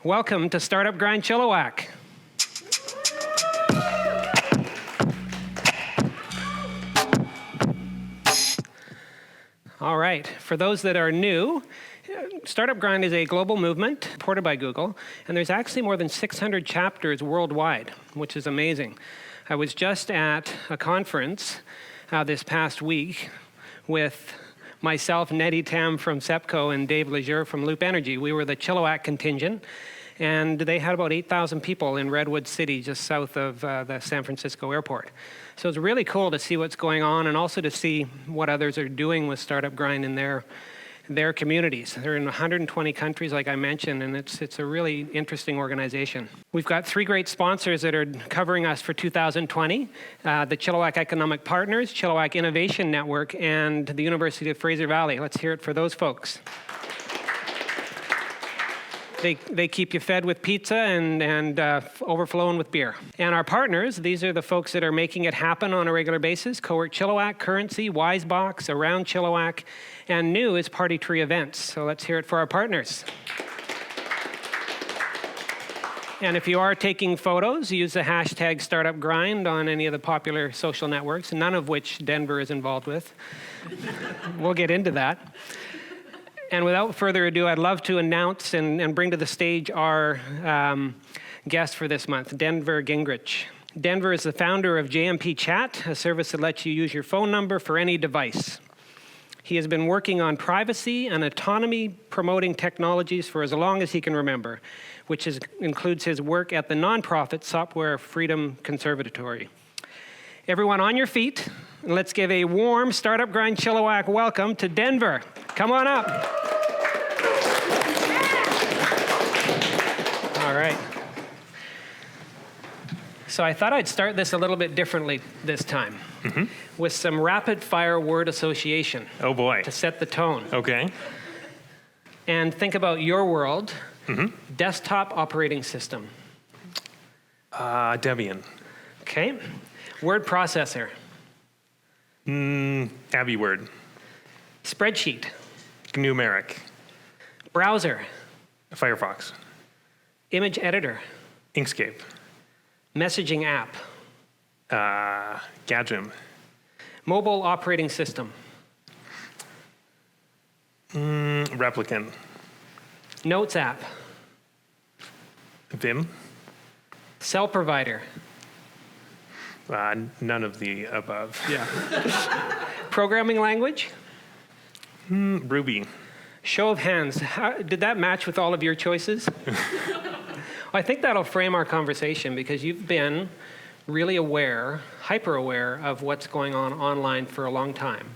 Welcome to Startup Grind Chilliwack. All right, for those that are new, Startup Grind is a global movement supported by Google, and there's actually more than 600 chapters worldwide, which is amazing. I was just at a conference this past week with myself, Nettie Tam from SEPCO, and Dave Lejeune from Loop Energy. We were the Chilliwack contingent, and they had about 8,000 people in Redwood City, just south of the San Francisco airport. So it's really cool to see what's going on and also to see what others are doing with Startup Grind in their communities. They're in 120 countries, like I mentioned, and it's a really interesting organization. We've got 3 great sponsors that are covering us for 2020, the Chilliwack Economic Partners, Chilliwack Innovation Network, and the University of Fraser Valley. Let's hear it for those folks. They keep you fed with pizza and overflowing with beer. And our partners, these are the folks that are making it happen on a regular basis: Cowork Chilliwack, Currency, Wisebox, Around Chilliwack, and new is Party Tree Events. So let's hear it for our partners. And if you are taking photos, use the hashtag StartupGrind on any of the popular social networks, none of which Denver is involved with. We'll get into that. And without further ado, I'd love to announce and bring to the stage our guest for this month, Denver Gingrich. Denver is the founder of JMP Chat, a service that lets you use your phone number for any device. He has been working on privacy and autonomy-promoting technologies for as long as he can remember, which includes his work at the nonprofit Software Freedom Conservancy. Everyone on your feet, and let's give a warm Startup Grind Chilliwack welcome to Denver. Come on up. All right. So I thought I'd start this a little bit differently this time, with some rapid-fire word association. Oh boy. To set the tone. Okay. And think about your world. Desktop operating system. Debian. Okay. Word processor. AbiWord. Spreadsheet. Numeric. Browser. Firefox. Image editor. Inkscape. Messaging app. Gadget. Mobile operating system. Replicant. Notes app. Vim. Cell provider. None of the above. Yeah. Programming language. Ruby. Show of hands. Did that match with all of your choices? I think that'll frame our conversation because you've been really aware, hyper-aware of what's going on online for a long time.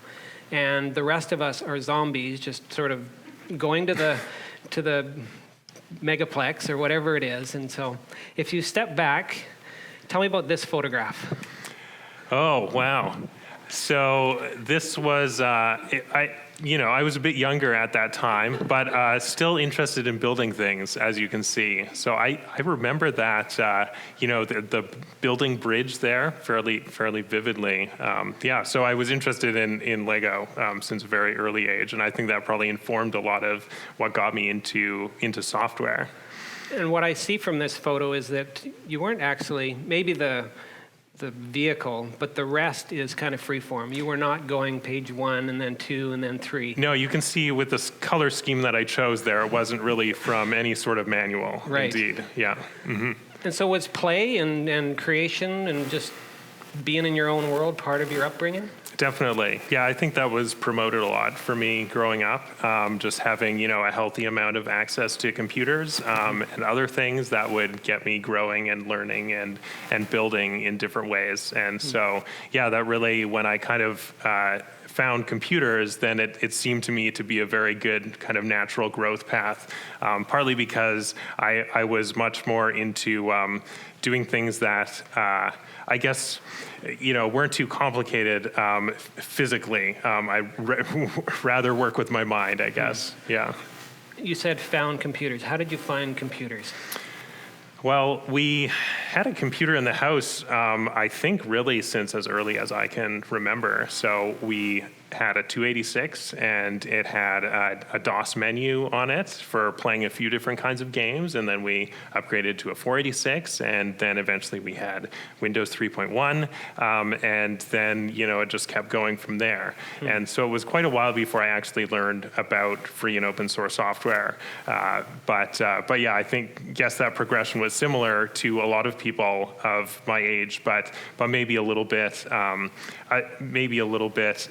And the rest of us are zombies just sort of going to the megaplex or whatever it is. And so if you step back, tell me about this photograph. Oh, wow. So this was, I was a bit younger at that time, but still interested in building things, as you can see. So I remember that, the building bridge there fairly vividly. So I was interested in Lego since a very early age, and I think that probably informed a lot of what got me into software. And what I see from this photo is that you weren't actually, maybe the vehicle, but the rest is kind of freeform. You were not going page 1 and then 2 and then 3. No, you can see with this color scheme that I chose there, it wasn't really from any sort of manual. Right. Indeed, yeah. Mm-hmm. And so was play and creation and just being in your own world part of your upbringing? Definitely. Yeah, I think that was promoted a lot for me growing up, just having, a healthy amount of access to computers and other things that would get me growing and learning and building in different ways. And so, that really, when I kind of found computers, then it seemed to me to be a very good kind of natural growth path, partly because I was much more into doing things that I guess, weren't too complicated physically. I'd rather work with my mind, I guess. Yeah. You said found computers. How did you find computers? Well, we had a computer in the house, I think really since as early as I can remember. So we had a 286 and it had a DOS menu on it for playing a few different kinds of games, and then we upgraded to a 486, and then eventually we had Windows 3.1, and then it just kept going from there. And so it was quite a while before I actually learned about free and open source software. But yeah, I guess that progression was similar to a lot of people of my age, but maybe a little bit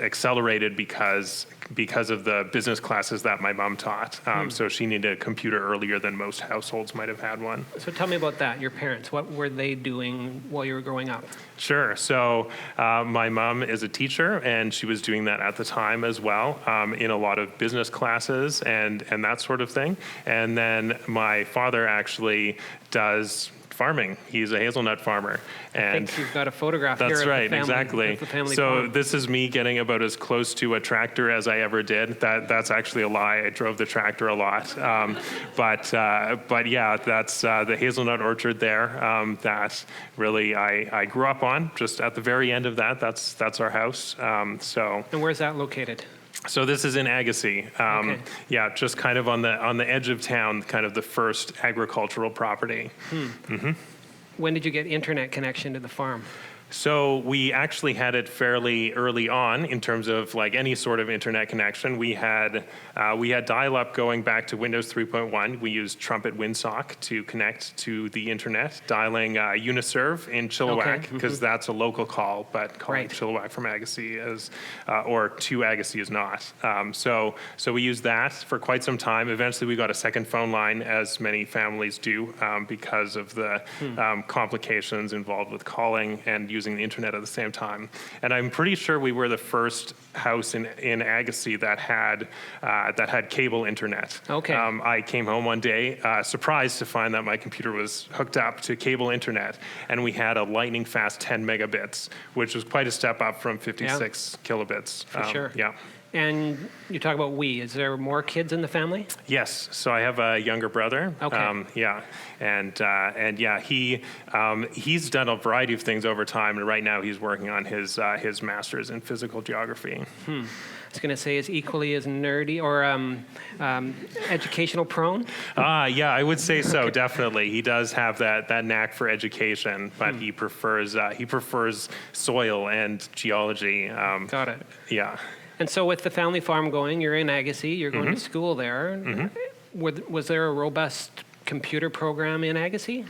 accelerated because of the business classes that my mom taught. So she needed a computer earlier than most households might have had one. So tell me about that, your parents. What were they doing while you were growing up? Sure. So my mom is a teacher, and she was doing that at the time as well, in a lot of business classes and that sort of thing. And then my father actually does farming. He's a hazelnut farmer. And I think you've got a photograph that's here of right, the family, exactly. of the family So farm. this is me getting about as close to a tractor as I ever did. That's actually a lie. I drove the tractor a lot. But yeah, that's the hazelnut orchard there that really I grew up on. Just at the very end of that, that's our house. And where's that located? So this is in Agassiz. Okay. Yeah, just kind of on the edge of town, kind of the first agricultural property. When did you get internet connection to the farm? So we actually had it fairly early on in terms of like any sort of internet connection. We had dial-up going back to Windows 3.1. We used Trumpet Windsock to connect to the internet, dialing Uniserve in Chilliwack, because that's a local call, but calling Chilliwack from Agassiz or to Agassiz is not. So we used that for quite some time. Eventually we got a second phone line, as many families do, because of the complications involved with calling and using the internet at the same time. And I'm pretty sure we were the first house in Agassiz that had cable internet. Okay. I came home one day surprised to find that my computer was hooked up to cable internet, and we had a lightning fast 10 megabits, which was quite a step up from 56 kilobits. For sure. Yeah. And you talk about we. Is there more kids in the family? Yes. So I have a younger brother. Okay. Yeah. And yeah, he's done a variety of things over time, and right now he's working on his master's in physical geography. I was going to say is equally as nerdy or educational prone. Yeah, I would say so. Definitely, he does have that knack for education, but he prefers soil and geology. Got it. Yeah. And so with the family farm going, you're in Agassiz, you're going to school there. Was there a robust computer program in Agassiz?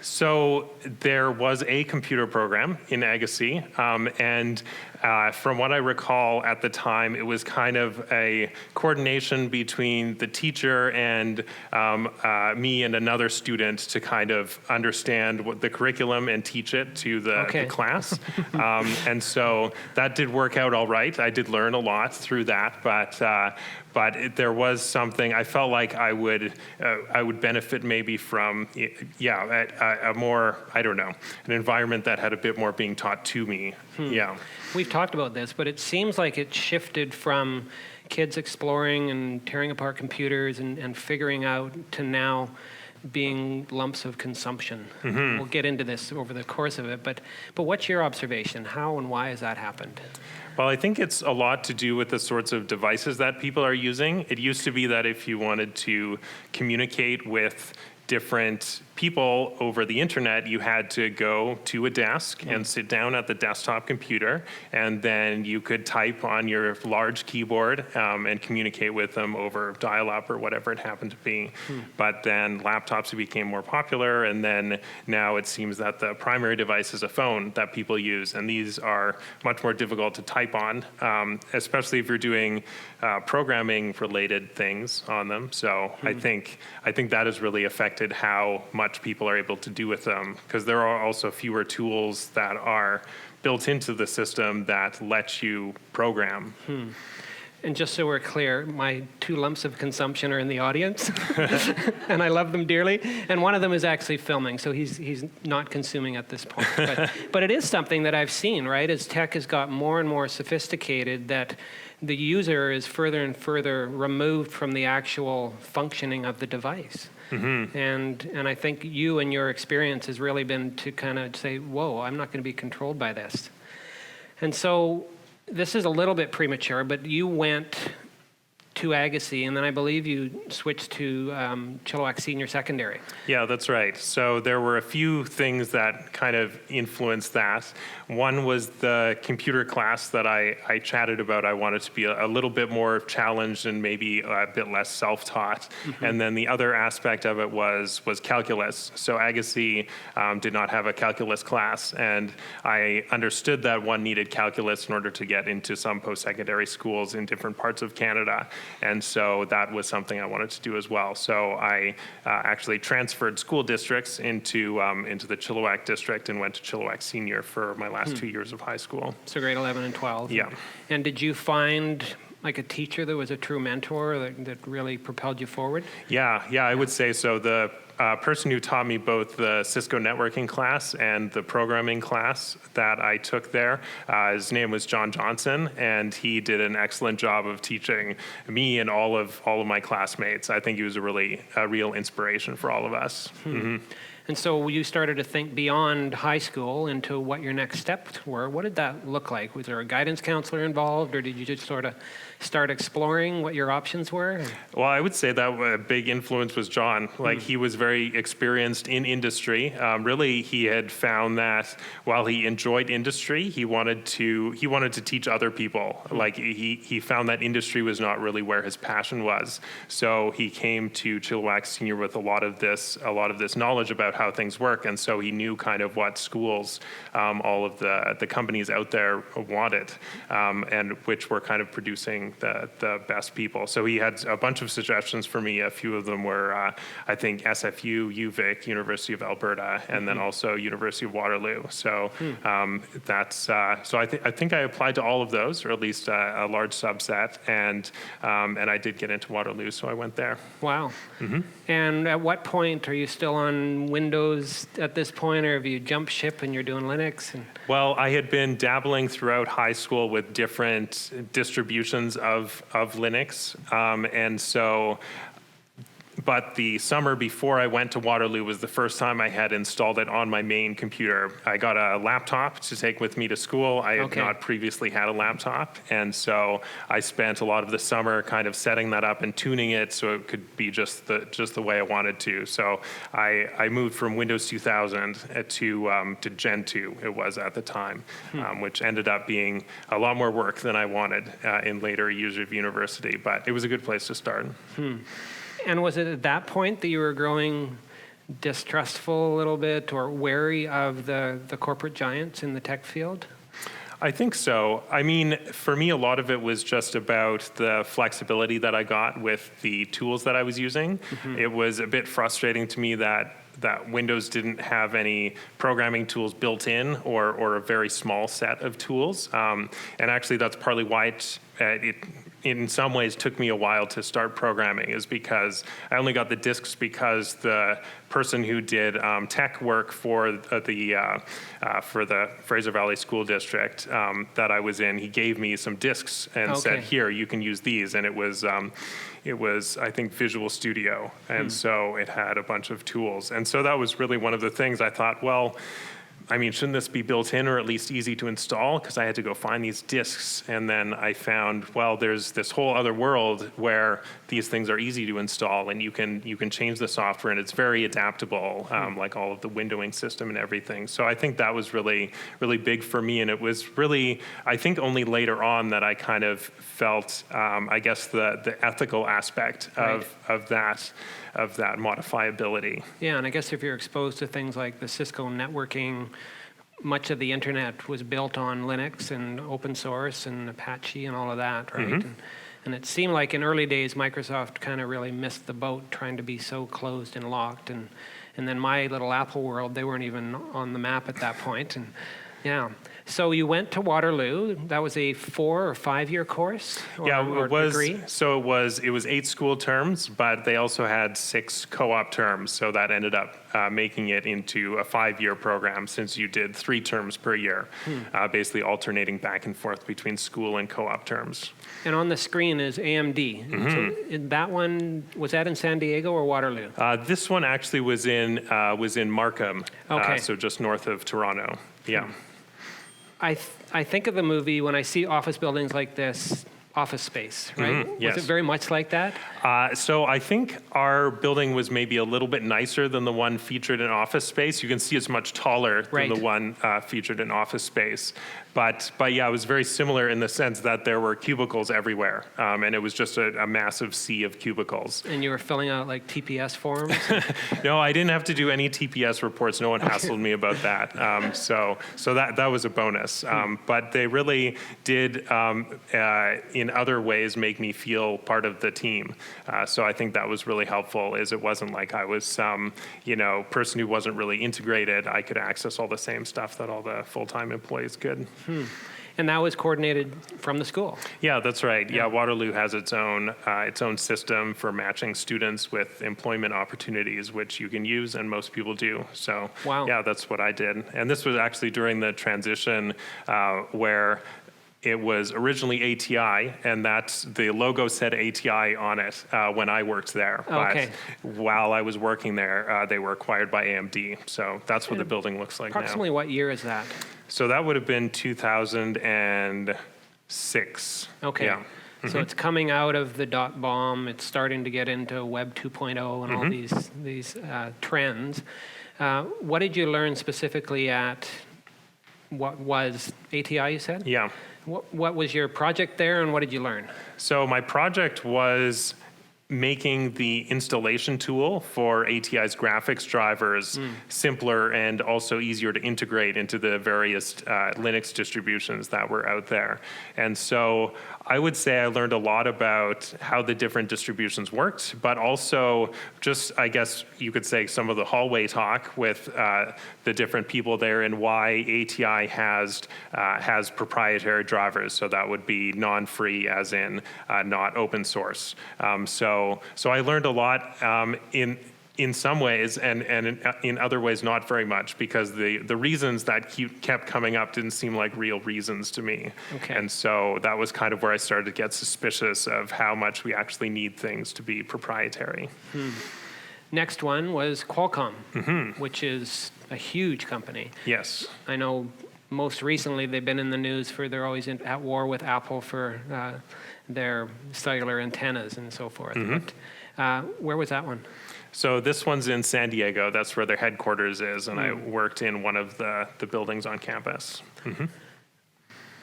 So there was a computer program in Agassiz, and from what I recall at the time, it was kind of a coordination between the teacher and me and another student to kind of understand what the curriculum and teach it to the class. And so that did work out all right. I did learn a lot through that, but there was something I felt like I would benefit maybe from, a more, I don't know, an environment that had a bit more being taught to me. Yeah. We've talked about this, but it seems like it shifted from kids exploring and tearing apart computers and figuring out to now being lumps of consumption. We'll get into this over the course of it, but what's your observation? How and why has that happened? Well, I think it's a lot to do with the sorts of devices that people are using. It used to be that if you wanted to communicate with different people over the internet, you had to go to a desk and sit down at the desktop computer, and then you could type on your large keyboard and communicate with them over dial-up or whatever it happened to be. But then laptops became more popular, and then now it seems that the primary device is a phone that people use, and these are much more difficult to type on, especially if you're doing programming-related things on them. So I think that has really affected how much people are able to do with them, because there are also fewer tools that are built into the system that let you program. And just so we're clear, my 2 lumps of consumption are in the audience, and I love them dearly. And one of them is actually filming, so he's not consuming at this point. But it is something that I've seen, right? As tech has got more and more sophisticated, that the user is further and further removed from the actual functioning of the device. Mm-hmm. And I think you and your experience has really been to kind of say, whoa, I'm not going to be controlled by this. And so this is a little bit premature, but you went to Advocacy, and then I believe you switched to Chilliwack Senior Secondary. Yeah, that's right. So there were a few things that kind of influenced that. One was the computer class that I chatted about. I wanted to be a little bit more challenged and maybe a bit less self-taught. Mm-hmm. And then the other aspect of it was calculus. So Advocacy did not have a calculus class, and I understood that one needed calculus in order to get into some post-secondary schools in different parts of Canada. And so that was something I wanted to do as well. So I actually transferred school districts into the Chilliwack district and went to Chilliwack Senior for my last 2 years of high school. So grade 11 and 12. Yeah. And did you find like a teacher that was a true mentor that really propelled you forward? Yeah, I would say so. The person who taught me both the Cisco networking class and the programming class that I took there, his name was John Johnson, and he did an excellent job of teaching me and all of my classmates. I think he was a real inspiration for all of us. Mm-hmm. And so you started to think beyond high school into what your next steps were. What did that look like? Was there a guidance counselor involved, or did you just sort of start exploring what your options were? Well, I would say that a big influence was John. Like, he was very experienced in industry. Really, he had found that while he enjoyed industry, he wanted to teach other people. Like, he found that industry was not really where his passion was. So he came to Chilliwack Senior with a lot of this knowledge about how things work, and so he knew kind of what schools all of the companies out there wanted, and which were kind of producing the best people. So he had a bunch of suggestions for me. A few of them were, I think, SFU, UVic, University of Alberta, and then also University of Waterloo. So so I think I applied to all of those, or at least a large subset, and I did get into Waterloo, so I went there. Wow. Mm-hmm. And at what point are you still on Windows at this point, or have you jumped ship and you're doing Linux? Well, I had been dabbling throughout high school with different distributions of Linux, and so. But the summer before I went to Waterloo was the first time I had installed it on my main computer. I got a laptop to take with me to school. I had not previously had a laptop, and so I spent a lot of the summer kind of setting that up and tuning it so it could be just the way I wanted to. So I moved from Windows 2000 to Gen 2, it was at the time, which ended up being a lot more work than I wanted in later years of university, but it was a good place to start. And was it at that point that you were growing distrustful a little bit or wary of the corporate giants in the tech field? I think so. I mean, for me, a lot of it was just about the flexibility that I got with the tools that I was using. Mm-hmm. It was a bit frustrating to me that Windows didn't have any programming tools built in, or a very small set of tools. And actually, that's partly why it in some ways took me a while to start programming, is because I only got the disks because the person who did tech work for the Fraser Valley School District that I was in, he gave me some disks and said, "Here, you can use these." And it was I think Visual Studio, and so it had a bunch of tools, and so that was really one of the things I thought, well, I mean, shouldn't this be built in or at least easy to install? Because I had to go find these disks, and then I found, well, there's this whole other world where these things are easy to install, and you can change the software, and it's very adaptable, like all of the windowing system and everything. So I think that was really, really big for me, and it was really, I think, only later on that I kind of felt, I guess, the ethical aspect of that modifiability. Yeah, and I guess if you're exposed to things like the Cisco networking, much of the internet was built on Linux and open source and Apache and all of that, right? Mm-hmm. And it seemed like in early days, Microsoft kind of really missed the boat trying to be so closed and locked. And then my little Apple world, they weren't even on the map at that point. Yeah. So you went to Waterloo. That was a 4 or 5 year course? Or it was. degree? So it was 8 school terms, but they also had 6 co-op terms. So that ended up making it into a 5-year program, since you did 3 terms per year, basically alternating back and forth between school and co-op terms. And on the screen is AMD. So that one, was that in San Diego or Waterloo? This one actually was in Markham, Okay. so just north of Toronto. Yeah. I think of the movie when I see office buildings like this, Office Space, right? Yes. Was it very much like that? So I think our building was maybe a little bit nicer than the one featured in Office Space. You can see it's much taller than the one featured in Office Space. But yeah, it was very similar in the sense that there were cubicles everywhere, and it was just a massive sea of cubicles. And you were filling out like TPS forms? No, I didn't have to do any TPS reports. No one hassled me about that. So that was a bonus. But they really did, in other ways, make me feel part of the team. So I think that was really helpful. Is it wasn't like I was some person who wasn't really integrated. I could access all the same stuff that all the full-time employees could. And that was coordinated from the school? Yeah, that's right. Yeah, Waterloo has its own system for matching students with employment opportunities, which you can use, and most people do. So yeah, that's what I did. And this was actually during the transition where it was originally ATI, and the logo said ATI on it when I worked there. Okay. But while I was working there, they were acquired by AMD. So that's what the building looks like now. Approximately what year is that? So that would have been 2006. Okay. Yeah. So it's coming out of the dot bomb. It's starting to get into Web 2.0 and all these trends. What did you learn specifically at what was ATI, you said? Yeah. What was your project there, and what did you learn? So my project was making the installation tool for ATI's graphics drivers simpler and also easier to integrate into the various Linux distributions that were out there. And so I would say I learned a lot about how the different distributions worked, but also just, I guess you could say, some of the hallway talk with the different people there, and why ATI has proprietary drivers. So that would be non-free, as in not open source. So I learned a lot in some ways, and in other ways not very much, because the reasons that kept coming up didn't seem like real reasons to me. Okay. And so that was kind of where I started to get suspicious of how much we actually need things to be proprietary. Next one was Qualcomm, which is a huge company. Yes. I know most recently they've been in the news for they're always at war with Apple for their cellular antennas and so forth. But where was that one? So this one's in San Diego. That's where their headquarters is, and I worked in one of the buildings on campus.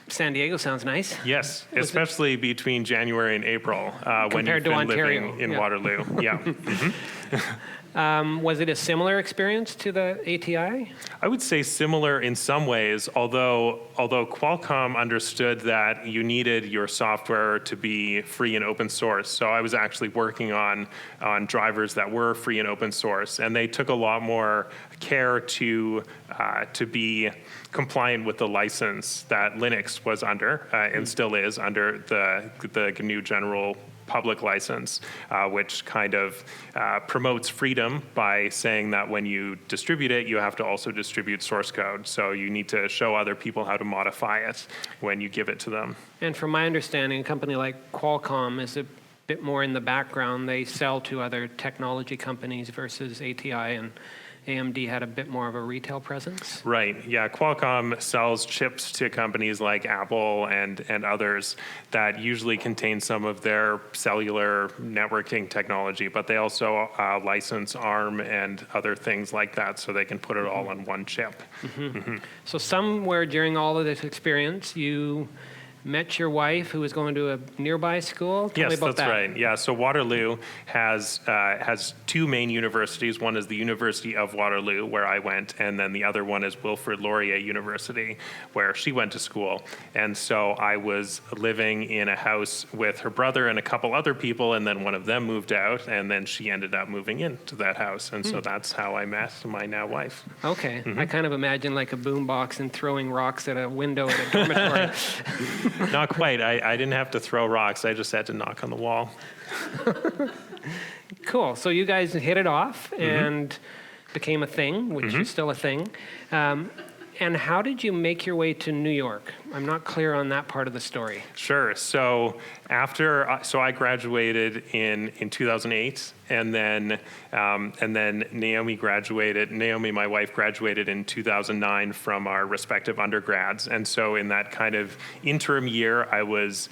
San Diego sounds nice. Yes, especially between January and April when you've been living in Waterloo. Yeah. Was it a similar experience to the ATI? I would say similar in some ways, although Qualcomm understood that you needed your software to be free and open source. So I was actually working on drivers that were free and open source, and they took a lot more care to be compliant with the license that Linux was under and still is under the GNU General Public license, which kind of promotes freedom by saying that when you distribute it, you have to also distribute source code. So you need to show other people how to modify it when you give it to them. And from my understanding, a company like Qualcomm is a bit more in the background. They sell to other technology companies versus ATI, and AMD had a bit more of a retail presence? Right, yeah. Qualcomm sells chips to companies like Apple and others that usually contain some of their cellular networking technology, but they also license ARM and other things like that, so they can put it all on one chip. So somewhere during all of this experience, you met your wife who was going to a nearby school. Tell me Yes, about that's that. right. Yeah, so Waterloo has two main universities. One is the University of Waterloo, where I went, and then the other one is Wilfrid Laurier University, where she went to school. And so I was living in a house with her brother and a couple other people, and then one of them moved out, and then she ended up moving into that house. And so that's how I met my now wife. Okay. I kind of imagine like a boombox and throwing rocks at a window at a dormitory. Not quite. I didn't have to throw rocks. I just had to knock on the wall. Cool. So you guys hit it off and became a thing, which is still a thing. And how did you make your way to New York? I'm not clear on that part of the story. Sure. So I graduated in 2008, and then Naomi, my wife, graduated in 2009 from our respective undergrads. And so in that kind of interim year, I was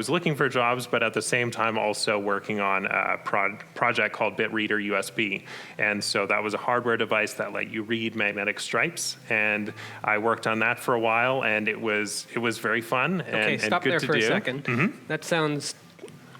looking for jobs, but at the same time also working on a project called BitReader USB. And so that was a hardware device that let you read magnetic stripes, and I worked on that for a while, and it was very fun Okay, and stop good there to for do. a second. That sounds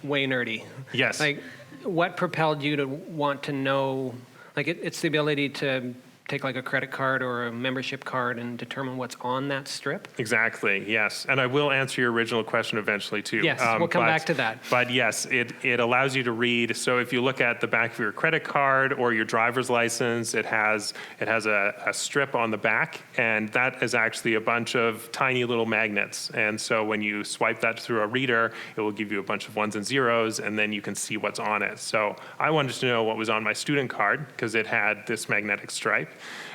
way nerdy. Yes. Like, what propelled you to want to know, like it's the ability to take like a credit card or a membership card and determine what's on that strip? Exactly, yes. And I will answer your original question eventually too. Yes, we'll come back to that. But yes, it allows you to read. So if you look at the back of your credit card or your driver's license, it has a strip on the back, and that is actually a bunch of tiny little magnets. And so when you swipe that through a reader, it will give you a bunch of ones and zeros, and then you can see what's on it. So I wanted to know what was on my student card because it had this magnetic stripe.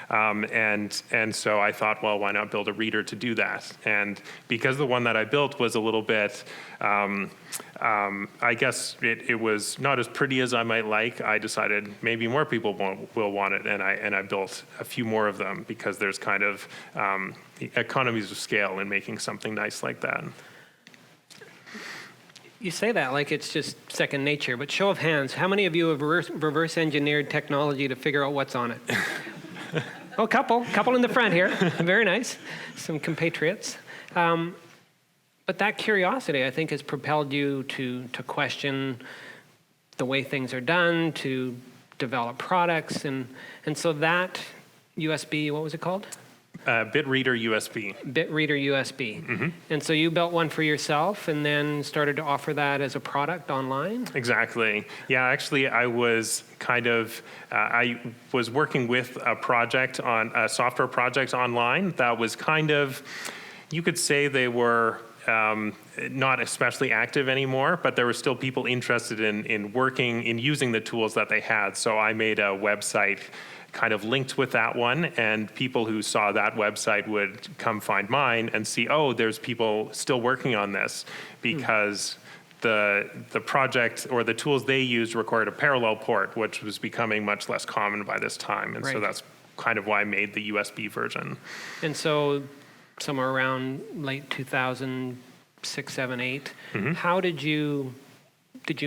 And so I thought, well, why not build a reader to do that? And because the one that I built was a little bit, I guess it was not as pretty as I might like, I decided maybe more people will want it, and I built a few more of them because there's kind of economies of scale in making something nice like that. You say that like it's just second nature, but show of hands, how many of you have reverse engineered technology to figure out what's on it? Oh, couple in the front here. Very nice. Some compatriots. But that curiosity, I think, has propelled you to question the way things are done, to develop products. And so that USB, what was it called? BitReader USB. BitReader USB. And so you built one for yourself and then started to offer that as a product online? Exactly. Yeah, actually, I was working with a software project online that was kind of, you could say they were not especially active anymore, but there were still people interested in using the tools that they had. So I made a website kind of linked with that one, and people who saw that website would come find mine and see, oh, there's people still working on this, because the project or the tools they used required a parallel port, which was becoming much less common by this time. And so that's kind of why I made the USB version. And so somewhere around late 2006, 7, 8, how did you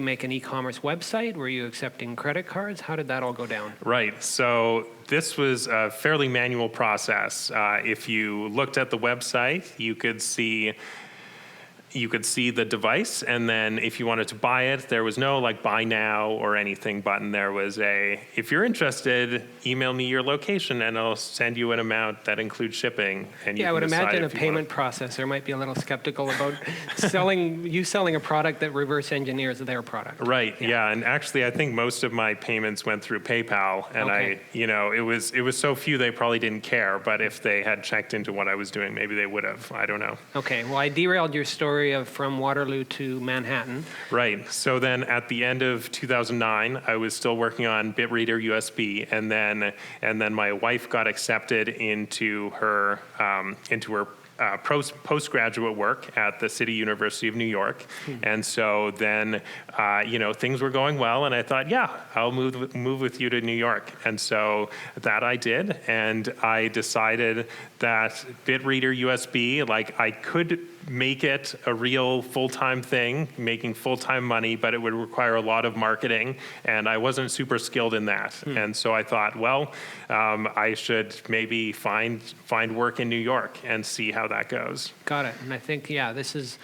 make an e-commerce website? Were you accepting credit cards? How did that all go down? Right. So this was a fairly manual process. If you looked at the website, you could see the device, and then if you wanted to buy it, there was no like buy now or anything button. There was if you're interested, email me your location and I'll send you an amount that includes shipping. And I would imagine a payment processor might be a little skeptical about selling a product that reverse engineers their product. Right. Yeah. And actually, I think most of my payments went through PayPal, and it was so few they probably didn't care. But if they had checked into what I was doing, maybe they would have. I don't know. Okay. Well, I derailed your story of from Waterloo to Manhattan. Right. So then at the end of 2009, I was still working on BitReader USB, and then my wife got accepted into her postgraduate work at the City University of New York. And so then, things were going well, and I thought, yeah, I'll move with you to New York. And so that I did, and I decided that BitReader USB, like I could make it a real full-time thing, making full-time money, but it would require a lot of marketing, and I wasn't super skilled in that. And so I thought, well, I should maybe find work in New York and see how that goes. Got it. And I think, yeah, this is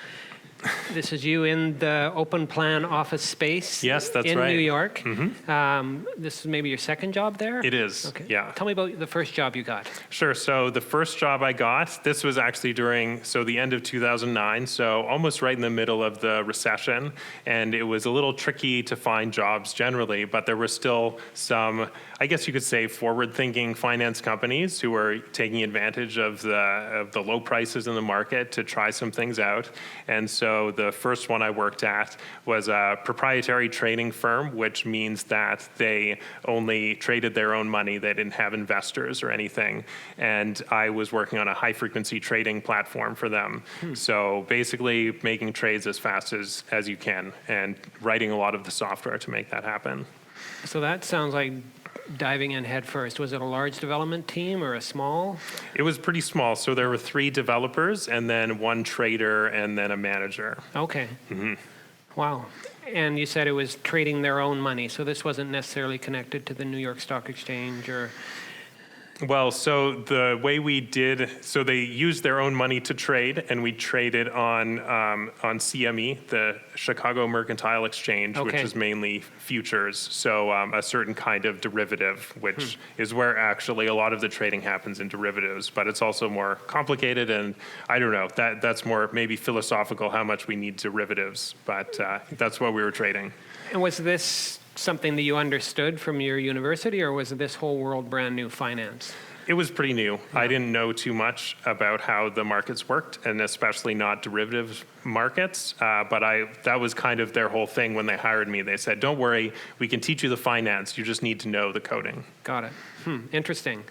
you in the open plan office space. Yes, that's in right. New York. This is maybe your second job there? It is, okay. yeah. Tell me about the first job you got. Sure. So the first job I got, this was actually during the end of 2009, so almost right in the middle of the recession, and it was a little tricky to find jobs generally, but there were still some, I guess you could say, forward-thinking finance companies who were taking advantage of the low prices in the market to try some things out. And so the first one I worked at was a proprietary trading firm, which means that they only traded their own money. They didn't have investors or anything. And I was working on a high-frequency trading platform for them. So basically making trades as fast as you can and writing a lot of the software to make that happen. So that sounds like diving in head first. Was it a large development team or a small? It was pretty small. So there were 3 developers and then 1 trader and then a manager. Okay. Wow. And you said it was trading their own money. So this wasn't necessarily connected to the New York Stock Exchange or... Well, so the way we did, so they used their own money to trade, and we traded on CME, the Chicago Mercantile Exchange, which is mainly futures. So a certain kind of derivative, which is where actually a lot of the trading happens in derivatives. But it's also more complicated, and I don't know, that's more maybe philosophical how much we need derivatives. But that's what we were trading. And was this something that you understood from your university, or was this whole world brand new, finance? It was pretty new. Yeah. I didn't know too much about how the markets worked, and especially not derivative markets. But that was kind of their whole thing when they hired me. They said, don't worry, we can teach you the finance. You just need to know the coding. Got it. Interesting.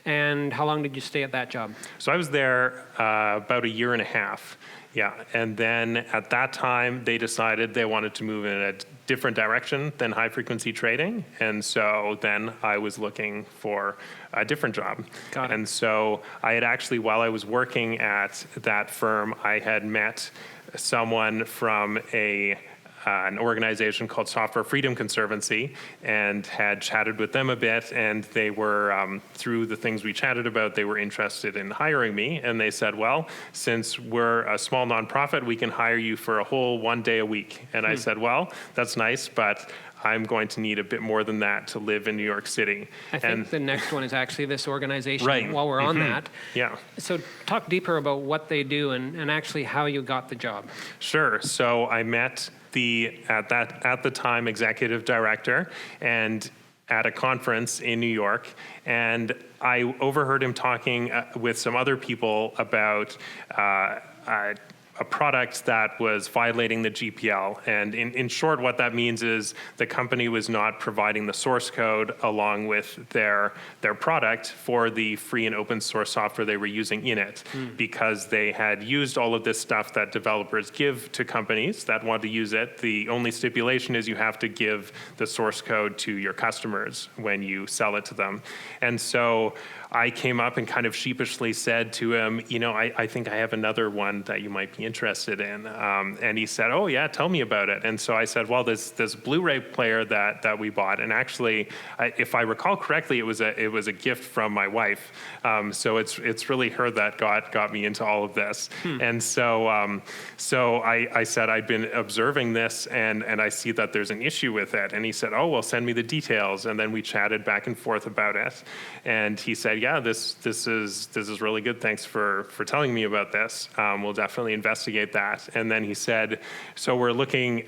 And how long did you stay at that job? So I was there about a year and a half. Yeah, and then at that time, they decided they wanted to move in a different direction than high-frequency trading, and so then I was looking for a different job. Got it. And so I had actually, while I was working at that firm, I had met someone from an organization called Software Freedom Conservancy and had chatted with them a bit, and they were, through the things we chatted about, they were interested in hiring me, and they said, well, since we're a small nonprofit, we can hire you for a whole 1 day a week. And I said, well, that's nice, but I'm going to need a bit more than that to live in New York City. I think the next one is actually this organization, right. While we're on that. Yeah. So talk deeper about what they do and actually how you got the job. Sure. So I met at the time executive director and at a conference in New York, and I overheard him talking with some other people about a product that was violating the GPL. And in short, what that means is the company was not providing the source code along with their product for the free and open source software they were using in it, because they had used all of this stuff that developers give to companies that want to use it. The only stipulation is you have to give the source code to your customers when you sell it to them. And so I came up and kind of sheepishly said to him, I think I have another one that you might be interested in. And he said, oh yeah, tell me about it. And so I said, well, this Blu-ray player that we bought, and actually, if I recall correctly, it was a gift from my wife. So it's really her that got me into all of this. And so I said I'd been observing this, and I see that there's an issue with it. And he said, oh, well, send me the details. And then we chatted back and forth about it. And he said, yeah, this is really good. Thanks for telling me about this. We'll definitely investigate that. And then he said, so we're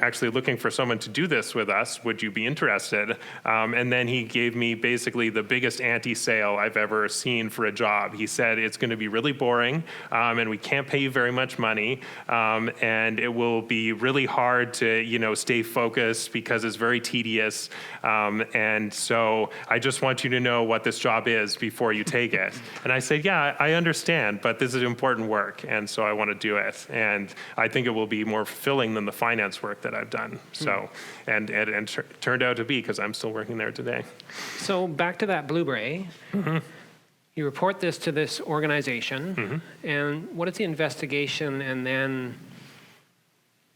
actually looking for someone to do this with us. Would you be interested? And then he gave me basically the biggest anti-sale I've ever seen for a job. He said, it's going to be really boring, and we can't pay you very much money, and it will be really hard to stay focused because it's very tedious. And so I just want you to know what this job is before you take it. And I said, yeah, I understand, but this is important work, and so I want to do it. And I think it will be more fulfilling than the finance work that I've done. So, and turned out to be, because I'm still working there today. So back to that Blu-ray. You report this to this organization, and what is the investigation, and then,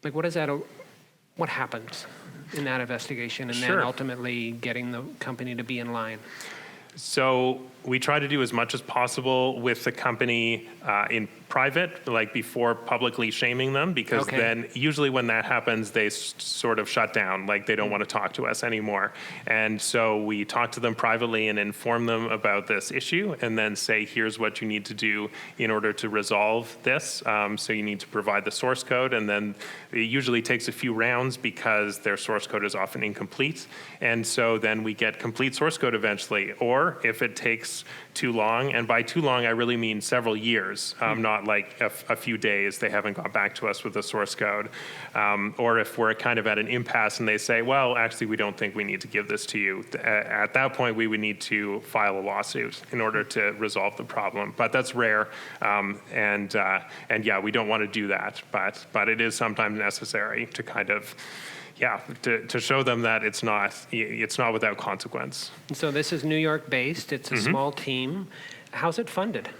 like, what happens in that investigation, and then ultimately getting the company to be in line? So we try to do as much as possible with the company in private, like before publicly shaming them, because then usually when that happens, they sort of shut down, like they don't want to talk to us anymore. And so we talk to them privately and inform them about this issue, and then say, here's what you need to do in order to resolve this. So you need to provide the source code, and then it usually takes a few rounds because their source code is often incomplete. And so then we get complete source code eventually, or if it takes too long, and by too long I really mean several years, not like a few days, they haven't got back to us with the source code. Or if we're kind of at an impasse and they say, well, actually we don't think we need to give this to you. At that point we would need to file a lawsuit in order to resolve the problem. But that's rare, and yeah, we don't want to do that, but it is sometimes necessary to kind of to show them that it's not without consequence. So this is New York based, it's a small team. How's it funded?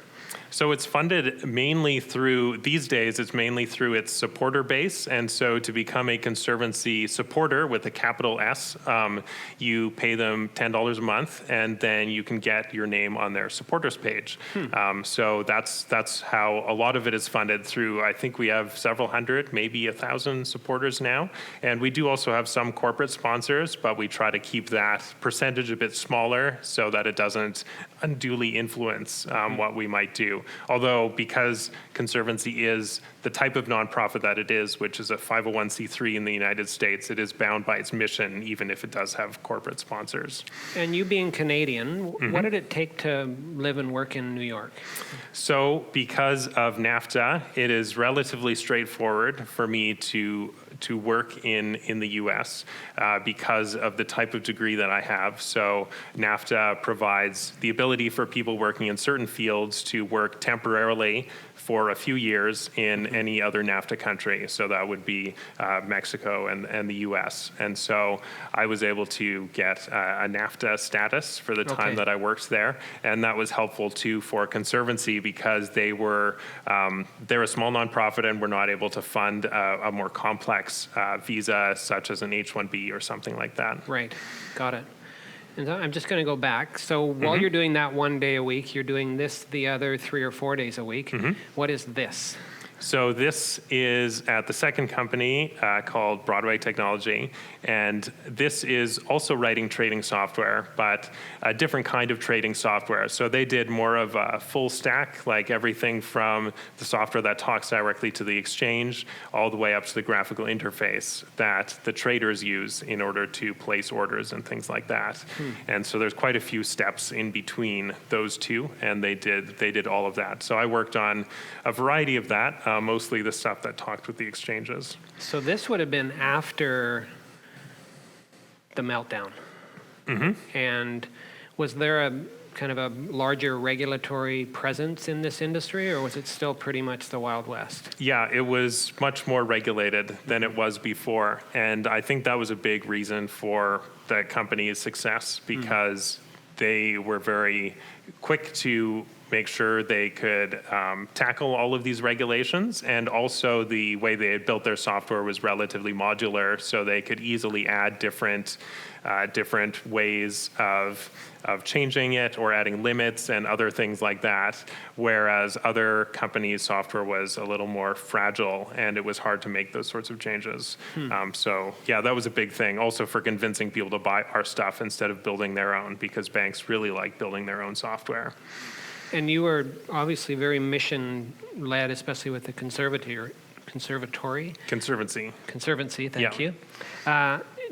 So it's funded mainly through, these days, it's mainly through its supporter base. And so to become a Conservancy supporter with a capital S, you pay them $10 a month, and then you can get your name on their supporters page. So that's how a lot of it is funded through. I think we have several hundred, maybe 1,000 supporters now. And we do also have some corporate sponsors, but we try to keep that percentage a bit smaller so that it doesn't unduly influence what we might do. Although, because Conservancy is the type of nonprofit that it is, which is a 501c3 in the United States, it is bound by its mission, even if it does have corporate sponsors. And you being Canadian, what did it take to live and work in New York? So, because of NAFTA, it is relatively straightforward for me to work in the U.S. Because of the type of degree that I have. So NAFTA provides the ability for people working in certain fields to work temporarily for a few years in any other NAFTA country. So that would be Mexico and the US. And so I was able to get a NAFTA status for the time that I worked there. And that was helpful too for Conservancy, because they're a small nonprofit and were not able to fund a more complex visa, such as an H-1B or something like that. Right, got it. And I'm just going to go back. So while you're doing that 1 day a week, you're doing this the other 3 or 4 days a week. What is this? So this is at the second company called Broadway Technology, and this is also writing trading software, but a different kind of trading software. So they did more of a full stack, like everything from the software that talks directly to the exchange all the way up to the graphical interface that the traders use in order to place orders and things like that. And so there's quite a few steps in between those two, and they did all of that. So I worked on a variety of that. Mostly the stuff that talked with the exchanges. So this would have been after the meltdown. And was there a kind of a larger regulatory presence in this industry, or was it still pretty much the Wild West? Yeah, it was much more regulated than it was before. And I think that was a big reason for the company's success, because they were very quick to make sure they could tackle all of these regulations, and also the way they had built their software was relatively modular, so they could easily add different ways of changing it or adding limits and other things like that, whereas other companies' software was a little more fragile and it was hard to make those sorts of changes. So yeah, that was a big thing also for convincing people to buy our stuff instead of building their own, because banks really like building their own software. And you were obviously very mission-led, especially with the Conservancy, thank you.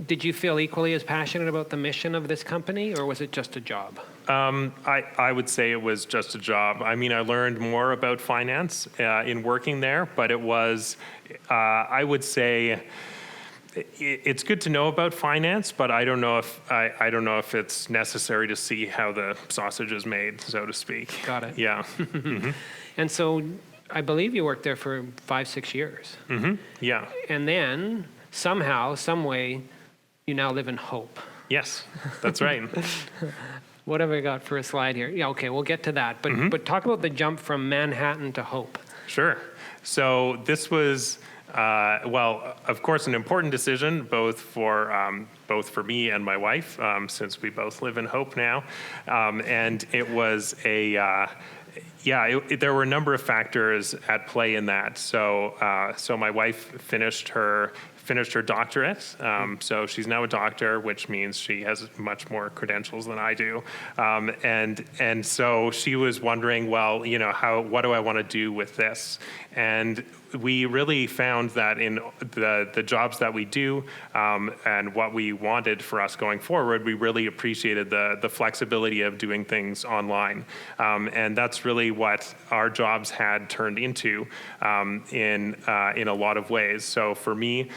Did you feel equally as passionate about the mission of this company, or was it just a job? I would say it was just a job. I mean, I learned more about finance in working there, but it was, I would say, it's good to know about finance, but I don't know if it's necessary to see how the sausage is made, so to speak. Got it. Yeah. And so I believe you worked there for 5-6 years. Yeah. And then somehow, some way, you now live in hope. Yes, that's right. What have I got for a slide here? Yeah, okay, we'll get to that. But talk about the jump from Manhattan to Hope. Sure. So this was, well, of course, an important decision, both for me and my wife, since we both live in Hope now. And it was there were a number of factors at play in that. So my wife finished her doctorate. So she's now a doctor, which means she has much more credentials than I do. And so she was wondering, well, what do I want to do with this? And we really found that in the jobs that we do and what we wanted for us going forward, we really appreciated the flexibility of doing things online. And that's really what our jobs had turned into in a lot of ways. So for me,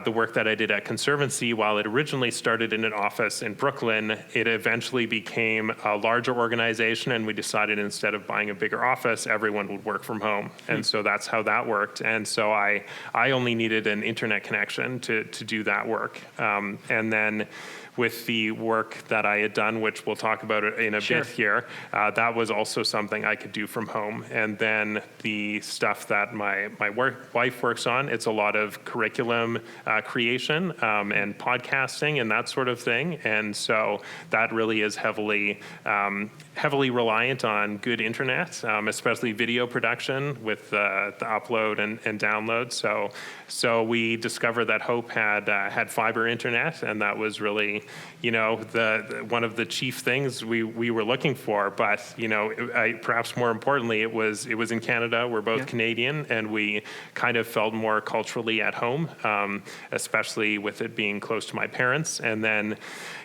the work that I did at Conservancy, while it originally started in an office in Brooklyn, it eventually became a larger organization, and we decided instead of buying a bigger office, everyone would work from home. And so that's how that worked. And so I only needed an internet connection to do that work. And then with the work that I had done, which we'll talk about in a bit here, that was also something I could do from home. And then the stuff that my wife works on, it's a lot of curriculum creation and podcasting and that sort of thing. And so that really is heavily reliant on good internet, especially video production with the upload and download. So we discovered that Hope had fiber internet, and that was really, the one of the chief things we were looking for. But perhaps more importantly, it was in Canada. We're both Canadian, and we kind of felt more culturally at home, especially with it being close to my parents. And then,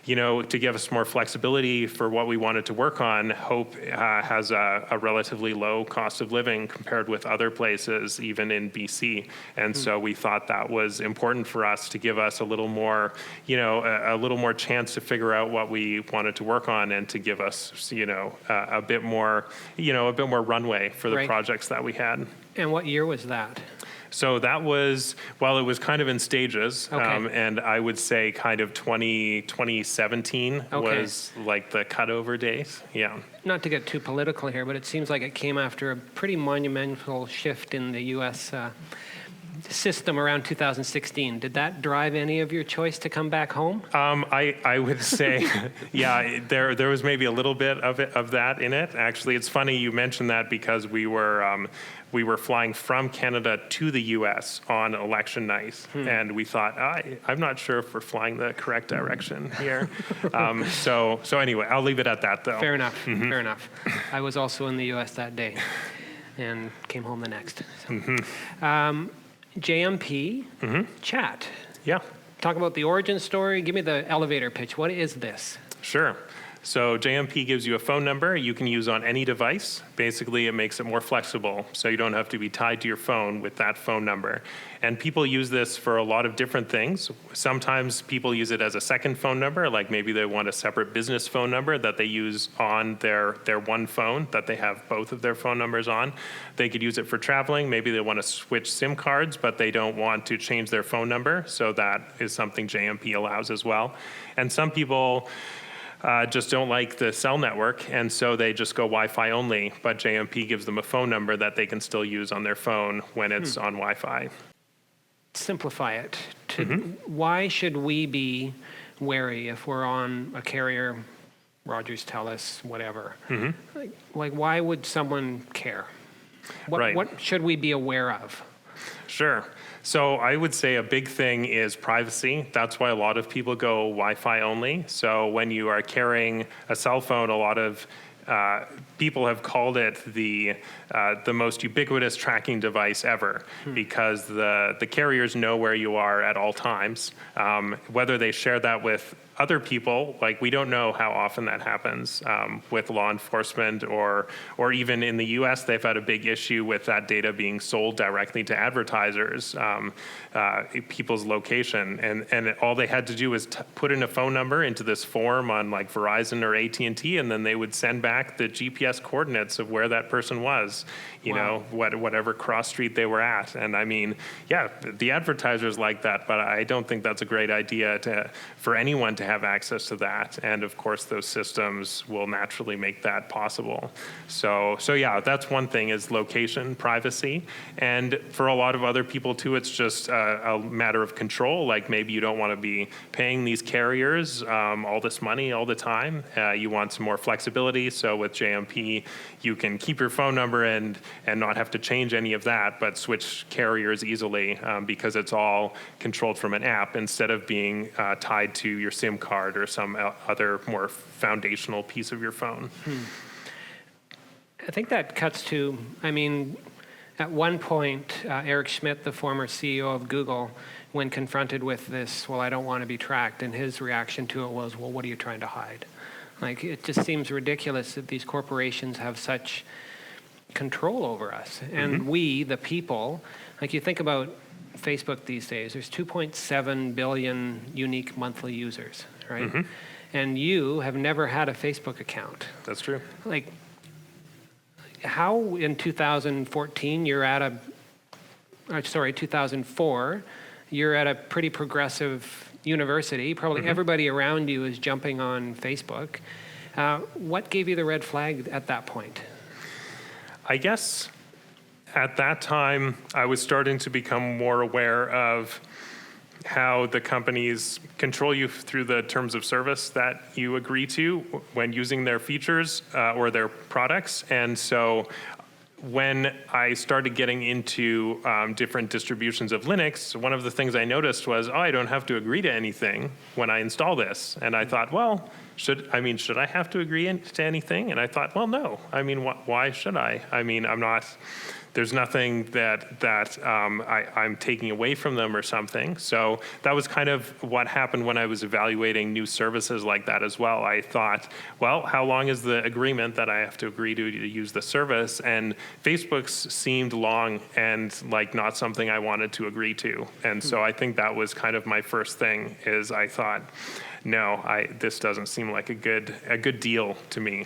to give us more flexibility for what we wanted to work on, Hope has a relatively low cost of living compared with other places, even in BC. And so we thought that was important for us to give us a little more, a little more chance to figure out what we wanted to work on, and to give us, a bit more, runway for the projects that we had. And what year was that? So that was, it was kind of in stages, Okay. and I would say kind of 2017 was like the cutover date. Yeah. Not to get too political here, but it seems like it came after a pretty monumental shift in the U.S. System around 2016. Did that drive any of your choice to come back home? I would say, there was maybe a little bit of that in it. Actually, it's funny you mentioned that, because we were flying from Canada to the U.S. on election night, and we thought, I'm not sure if we're flying the correct direction here. So anyway, I'll leave it at that, though. Fair enough. Fair enough. I was also in the U.S. that day, and came home the next. So. JMP Chat. Yeah. Talk about the origin story. Give me the elevator pitch. What is this? Sure. So JMP gives you a phone number you can use on any device. Basically, it makes it more flexible, so you don't have to be tied to your phone with that phone number. And people use this for a lot of different things. Sometimes people use it as a second phone number, like maybe they want a separate business phone number that they use on their one phone that they have both of their phone numbers on. They could use it for traveling. Maybe they want to switch SIM cards, but they don't want to change their phone number, so that is something JMP allows as well. And some people just don't like the cell network, and so they just go Wi-Fi only, but JMP gives them a phone number that they can still use on their phone when it's on Wi-Fi. Simplify it. Why should we be wary if we're on a carrier, Rogers, TELUS, whatever? Like, why would someone care? What should we be aware of? Sure. So I would say a big thing is privacy. That's why a lot of people go Wi-Fi only. So when you are carrying a cell phone, a lot of people have called it the most ubiquitous tracking device ever, because the carriers know where you are at all times. Whether they share that with other people, like, we don't know how often that happens with law enforcement, or even in the US, they've had a big issue with that data being sold directly to advertisers, people's location. And all they had to do was put in a phone number into this form on like Verizon or AT&T, and then they would send back the GPS coordinates of where that person was, whatever cross street they were at. And I mean, the advertisers like that, but I don't think that's a great idea for anyone to have access to that. And of course, those systems will naturally make that possible. So yeah, that's one thing, is location privacy. And for a lot of other people too, it's just a matter of control. Like maybe you don't want to be paying these carriers all this money all the time. You want some more flexibility. So with JMP, you can keep your phone number and not have to change any of that, but switch carriers easily because it's all controlled from an app instead of being tied to your SIM card or some other more foundational piece of your phone. I think that cuts to, I mean, at one point, Eric Schmidt, the former CEO of Google, when confronted with this, well, I don't want to be tracked, and his reaction to it was, well, what are you trying to hide? Like, it just seems ridiculous that these corporations have such control over us. And we, the people, like you think about Facebook these days, there's 2.7 billion unique monthly users, right? And you have never had a Facebook account. That's true. Like, how in 2014 you're at 2004, you're at a pretty progressive university. Probably everybody around you is jumping on Facebook. What gave you the red flag at that point? I guess at that time, I was starting to become more aware of how the companies control you through the terms of service that you agree to when using their features or their products. And so when I started getting into different distributions of Linux, one of the things I noticed was, I don't have to agree to anything when I install this. And I thought, well, should I have to agree to anything? And I thought, well, no. I mean, why should I? I mean, there's nothing that I'm taking away from them or something. So that was kind of what happened when I was evaluating new services like that as well. I thought, well, how long is the agreement that I have to agree to use the service? And Facebook's seemed long and like not something I wanted to agree to. And so I think that was kind of my first thing, is I thought, no, this doesn't seem like a good deal to me.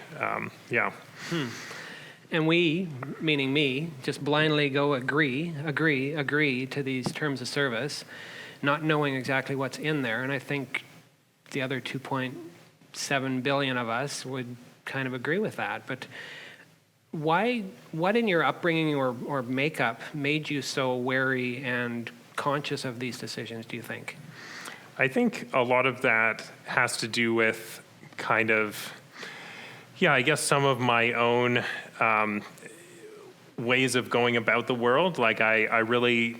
And we, meaning me, just blindly go agree to these terms of service, not knowing exactly what's in there. And I think the other 2.7 billion of us would kind of agree with that. But what in your upbringing or makeup made you so wary and conscious of these decisions, do you think? I think a lot of that has to do with kind of, I guess some of my own ways of going about the world. Like I really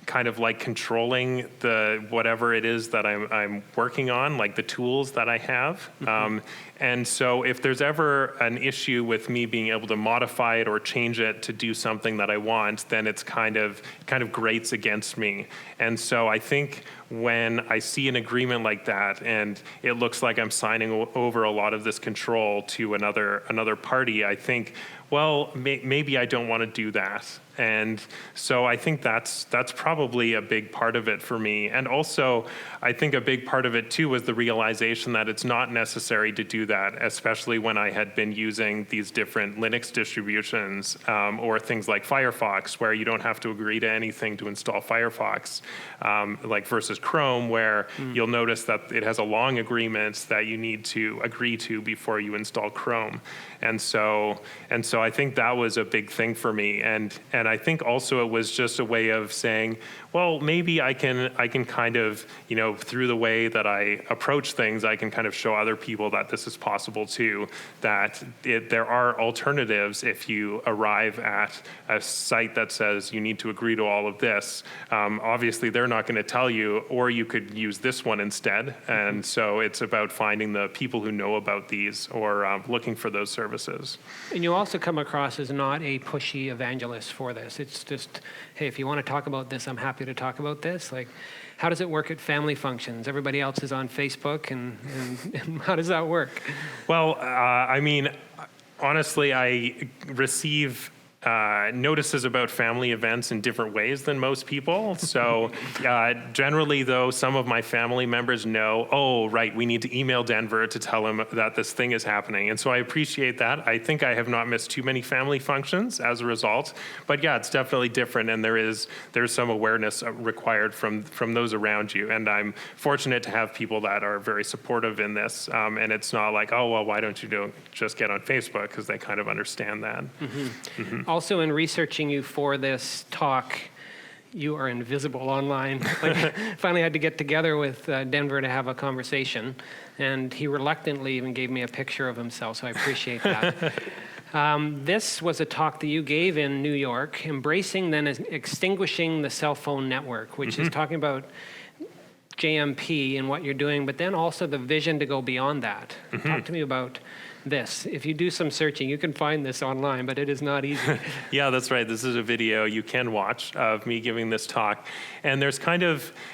kind of like controlling whatever it is that I'm working on, like the tools that I have. And so if there's ever an issue with me being able to modify it or change it to do something that I want, then it's kind of grates against me. And so I think when I see an agreement like that and it looks like I'm signing over a lot of this control to another party, I think, well, maybe I don't want to do that. And so I think that's probably a big part of it for me. And also, I think a big part of it too was the realization that it's not necessary to do that, especially when I had been using these different Linux distributions or things like Firefox, where you don't have to agree to anything to install Firefox, like versus Chrome, where you'll notice that it has a long agreement that you need to agree to before you install Chrome. And so I think that was a big thing for me. And I think also it was just a way of saying, well, maybe I can kind of, through the way that I approach things, I can kind of show other people that this is possible too, that there are alternatives if you arrive at a site that says you need to agree to all of this. Obviously, they're not going to tell you, or you could use this one instead. And so it's about finding the people who know about these or looking for those services. And you also come across as not a pushy evangelist for this. It's just, hey, if you want to talk about this, I'm happy to talk about this. Like, how does it work at family functions? Everybody else is on Facebook, and how does that work? Well, I mean, honestly, I receive notices about family events in different ways than most people. So generally, though, some of my family members know, oh, right, we need to email Denver to tell him that this thing is happening. And so I appreciate that. I think I have not missed too many family functions as a result. But yeah, it's definitely different, and there's some awareness required from those around you. And I'm fortunate to have people that are very supportive in this. And it's not like, oh, well, why don't you just get on Facebook? Because they kind of understand that. Also, in researching you for this talk, you are invisible online. Like, finally had to get together with Denver to have a conversation, and he reluctantly even gave me a picture of himself, so I appreciate that. This was a talk that you gave in New York, Embracing then Extinguishing the Cell Phone Network, which is talking about JMP and what you're doing, but then also the vision to go beyond that. Talk to me about this. If you do some searching, you can find this online, but it is not easy. Yeah, that's right. This is a video you can watch of me giving this talk. And there's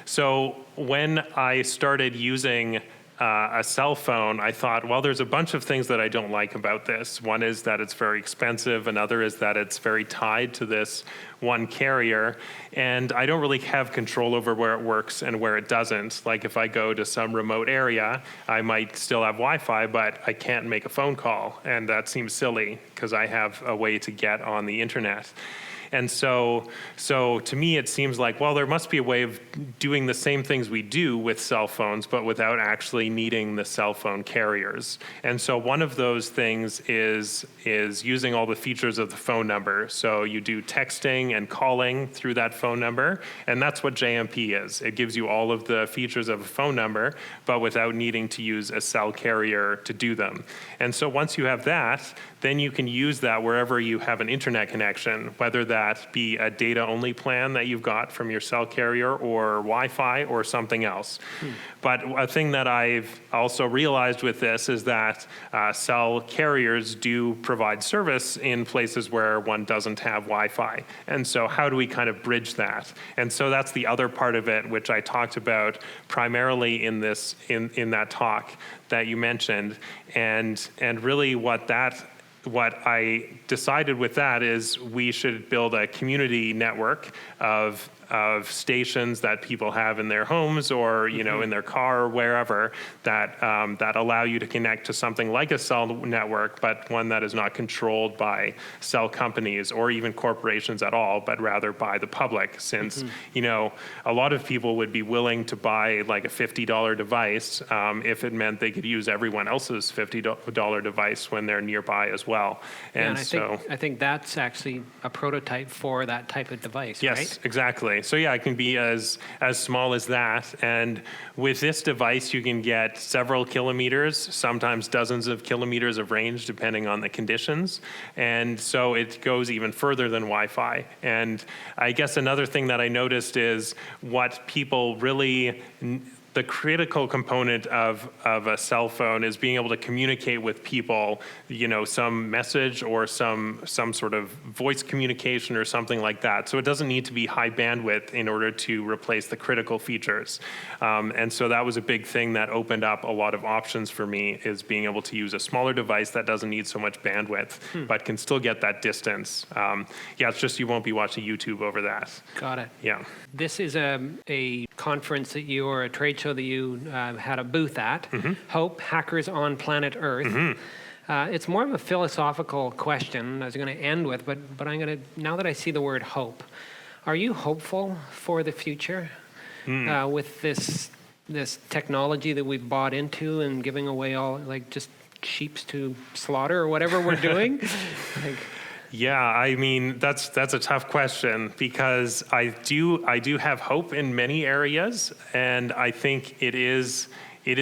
so when I started using a cell phone, I thought, well, there's a bunch of things that I don't like about this. One is that it's very expensive. Another is that it's very tied to this one carrier. And I don't really have control over where it works and where it doesn't. Like if I go to some remote area, I might still have Wi-Fi, but I can't make a phone call. And that seems silly because I have a way to get on the internet. And so to me, it seems like, well, there must be a way of doing the same things we do with cell phones, but without actually needing the cell phone carriers. And so one of those things is using all the features of the phone number. So you do texting and calling through that phone number, and that's what JMP is. It gives you all of the features of a phone number, but without needing to use a cell carrier to do them. And so once you have that, then you can use that wherever you have an internet connection, whether that be a data-only plan that you've got from your cell carrier or Wi-Fi or something else. But a thing that I've also realized with this is that cell carriers do provide service in places where one doesn't have Wi-Fi. And so how do we kind of bridge that? And so that's the other part of it, which I talked about primarily in that talk that you mentioned. And really what I decided with that is we should build a community network of stations that people have in their homes or in their car or wherever that allow you to connect to something like a cell network, but one that is not controlled by cell companies or even corporations at all, but rather by the public. Since a lot of people would be willing to buy like a $50 device if it meant they could use everyone else's $50 device when they're nearby as well. And I think that's actually a prototype for that type of device, yes, right? Exactly. So yeah, it can be as small as that. And with this device, you can get several kilometers, sometimes dozens of kilometers of range, depending on the conditions. And so it goes even further than Wi-Fi. And I guess another thing that I noticed is what people really the critical component of a cell phone is being able to communicate with people, some message or some sort of voice communication or something like that. So it doesn't need to be high bandwidth in order to replace the critical features. And so that was a big thing that opened up a lot of options for me, is being able to use a smaller device that doesn't need so much bandwidth, but can still get that distance. It's just you won't be watching YouTube over that. Got it. Yeah. This is a conference that you, or a trade show that you had a booth at, Hope, Hackers on Planet Earth. It's more of a philosophical question I was going to end with, but I'm going to, now that I see the word hope, are you hopeful for the future with this technology that we've bought into and giving away all, like, just sheeps to slaughter or whatever we're doing? Yeah, I mean, that's a tough question, because I do have hope in many areas, and I think it is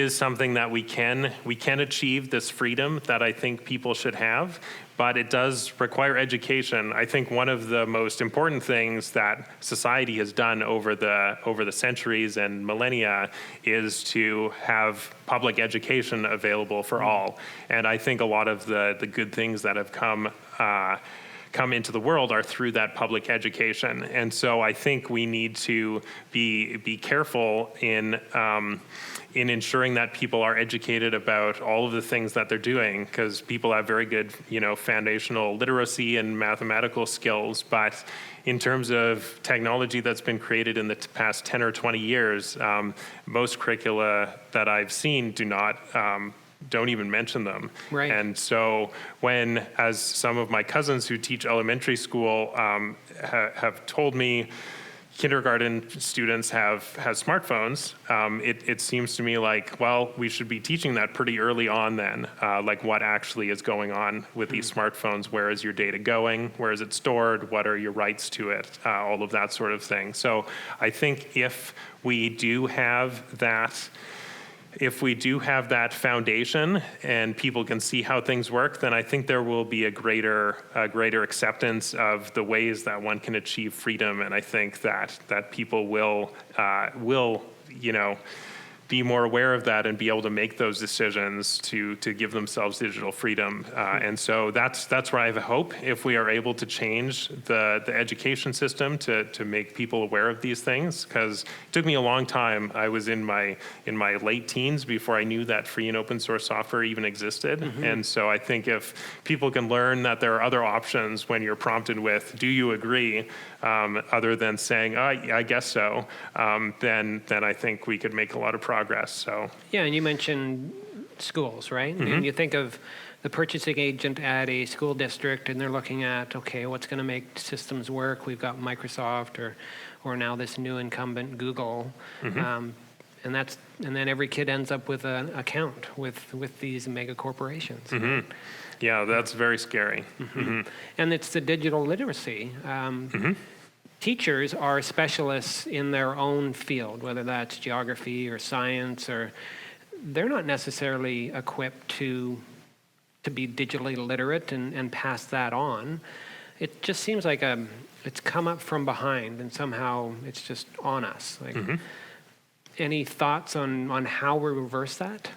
something that we can achieve, this freedom that I think people should have, but it does require education. I think one of the most important things that society has done over the centuries and millennia is to have public education available for all. And I think a lot of the good things that have come come into the world are through that public education. And so I think we need to be careful in ensuring that people are educated about all of the things that they're doing, because people have very good, foundational literacy and mathematical skills, but in terms of technology that's been created in the past 10 or 20 years, most curricula that I've seen don't even mention them. Right. And so as some of my cousins who teach elementary school have told me, kindergarten students have smartphones, it seems to me like, well, we should be teaching that pretty early on then, like what actually is going on with these smartphones. Where is your data going? Where is it stored? What are your rights to it? All of that sort of thing. So I think if we do have that foundation and people can see how things work, then I think there will be a greater acceptance of the ways that one can achieve freedom. And I think that people will be more aware of that and be able to make those decisions to give themselves digital freedom. And so that's where I have a hope. If we are able to change the education system to make people aware of these things, because it took me a long time. I was in my late teens before I knew that free and open source software even existed. And so I think if people can learn that there are other options when you're prompted with, do you agree, other than saying, oh, I guess so, then I think we could make a lot of progress. So yeah, and you mentioned schools, right? And you think of the purchasing agent at a school district, and they're looking at, okay, what's going to make systems work? We've got Microsoft, or now this new incumbent Google, and then every kid ends up with an account with these mega corporations. Right? Yeah, that's very scary. And it's the digital literacy. Teachers are specialists in their own field, whether that's geography or science, or they're not necessarily equipped to be digitally literate and pass that on. It just seems like it's come up from behind, and somehow it's just on us. Any thoughts on how we reverse that?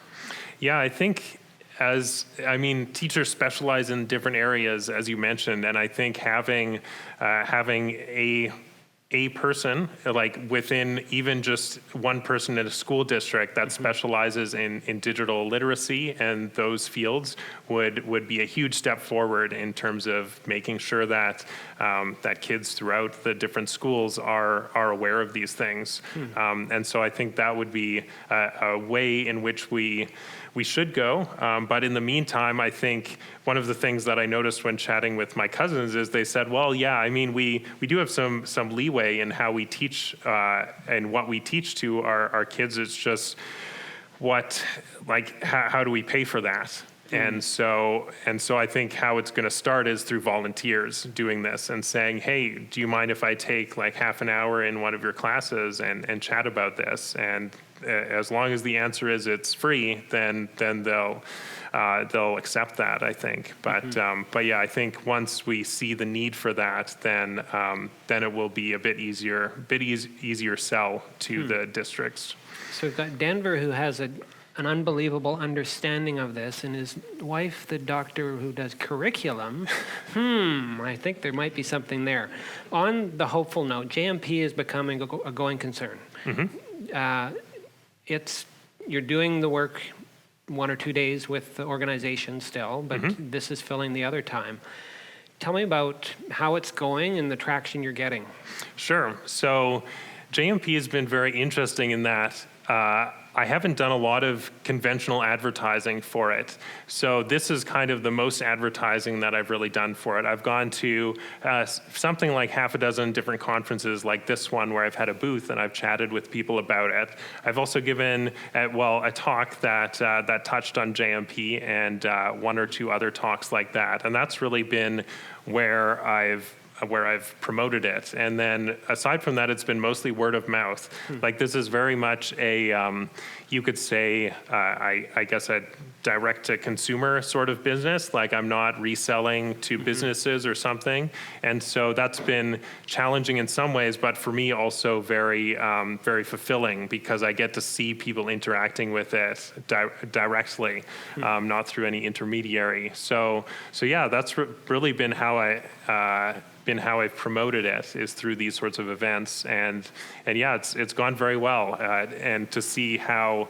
Yeah, I think teachers specialize in different areas, as you mentioned, and I think having a person, like within even just one person in a school district that specializes in digital literacy and those fields would be a huge step forward in terms of making sure that that kids throughout the different schools are aware of these things. And so I think that would be a way in which we should go. But in the meantime, I think one of the things that I noticed when chatting with my cousins is they said, well, yeah, we do have some leeway in how we teach and what we teach to our kids. It's just how do we pay for that? And so I think how it's going to start is through volunteers doing this and saying, hey, do you mind if I take like half an hour in one of your classes and chat about this? And as long as the answer is it's free, then they'll accept that, I think. But yeah, I think once we see the need for that, then it will be a bit easier sell to the districts. So we've got Denver, who has an unbelievable understanding of this, and his wife, the doctor who does curriculum. I think there might be something there. On the hopeful note, JMP is becoming a going concern. You're doing the work 1 or 2 days with the organization still, but this is filling the other time. Tell me about how it's going and the traction you're getting. Sure. So JMP has been very interesting in that I haven't done a lot of conventional advertising for it. So this is kind of the most advertising that I've really done for it. I've gone to something like half a dozen different conferences like this one where I've had a booth and I've chatted with people about it. I've also given, a talk that touched on JMP and 1 or 2 other talks like that. And that's really been where I've promoted it. And then aside from that, it's been mostly word of mouth. Like this is very much you could say, I guess direct-to-consumer sort of business, like I'm not reselling to businesses or something. And so that's been challenging in some ways, but for me also very, very fulfilling, because I get to see people interacting with it directly, not through any intermediary. So yeah, that's really been how I've promoted it, is through these sorts of events. And yeah, it's gone very well. And to see how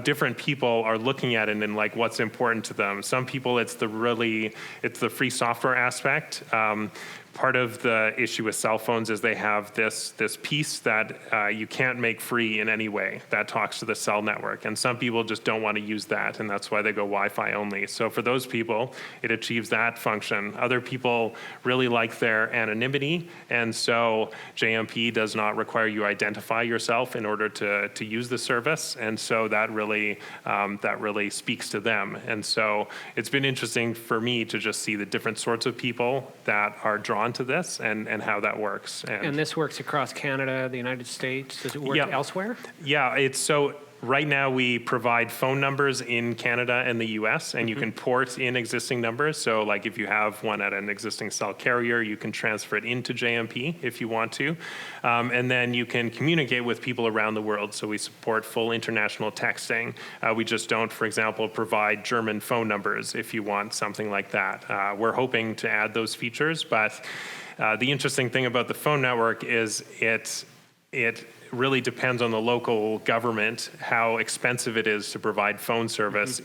different people are looking at it and like what's important to them. Some people, it's the free software aspect. Part of the issue with cell phones is they have this piece that you can't make free in any way that talks to the cell network. And some people just don't want to use that, and that's why they go Wi-Fi only. So for those people, it achieves that function. Other people really like their anonymity, and so JMP does not require you identify yourself in order to use the service. And so that really speaks to them. And so it's been interesting for me to just see the different sorts of people that are drawn to this and how that works. And this works across Canada, the United States. Does it work elsewhere? Yeah, right now we provide phone numbers in Canada and the US, and you can port in existing numbers. So like if you have one at an existing cell carrier, you can transfer it into JMP if you want to. And then you can communicate with people around the world. So we support full international texting. We just don't, for example, provide German phone numbers if you want something like that. We're hoping to add those features, but the interesting thing about the phone network is it really depends on the local government how expensive it is to provide phone service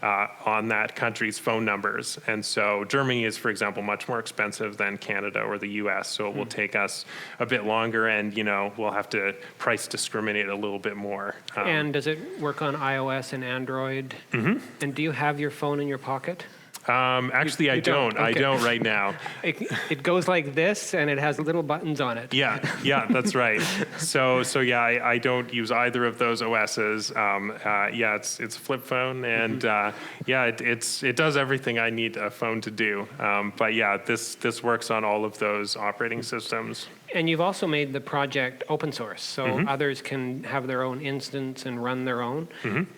on that country's phone numbers. And so Germany is, for example, much more expensive than Canada or the US. So it will take us a bit longer, and we'll have to price discriminate a little bit more. And does it work on iOS and Android? And do you have your phone in your pocket? Actually, I don't. Okay. I don't right now. It goes like this, and it has little buttons on it. Yeah, that's right. So yeah, I don't use either of those OSs. It's a flip phone, and it does everything I need a phone to do. But yeah, this works on all of those operating systems. And you've also made the project open source, so others can have their own instance and run their own.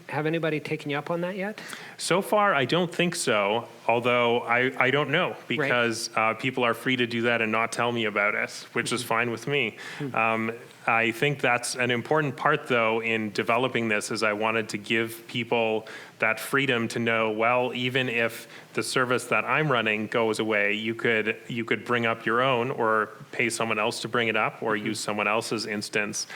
Have anybody taken you up on that yet? So far, I don't think so, although I don't know, because people are free to do that and not tell me about it, which is fine with me. I think that's an important part, though, in developing this, is I wanted to give people that freedom to know, well, even if the service that I'm running goes away, you could bring up your own, or pay someone else to bring it up, or use someone else's instance.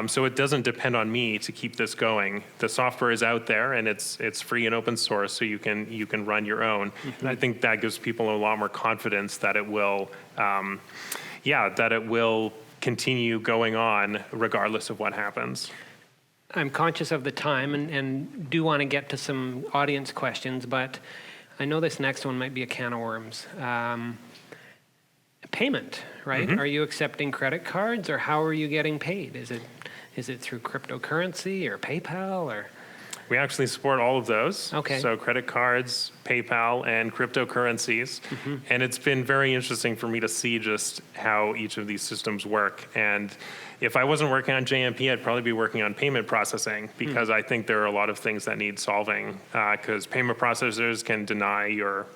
So it doesn't depend on me to keep this going. The software is out there, and it's free and open source, so you can run your own. And I think that gives people a lot more confidence that it will, continue going on regardless of what happens. I'm conscious of the time and do want to get to some audience questions, but I know this next one might be a can of worms. Payment, right? Are you accepting credit cards, or how are you getting paid? Is it through cryptocurrency or PayPal or? We actually support all of those. Okay. So credit cards, PayPal, and cryptocurrencies. And it's been very interesting for me to see just how each of these systems work. And if I wasn't working on JMP, I'd probably be working on payment processing, because I think there are a lot of things that need solving, because payment processors can deny your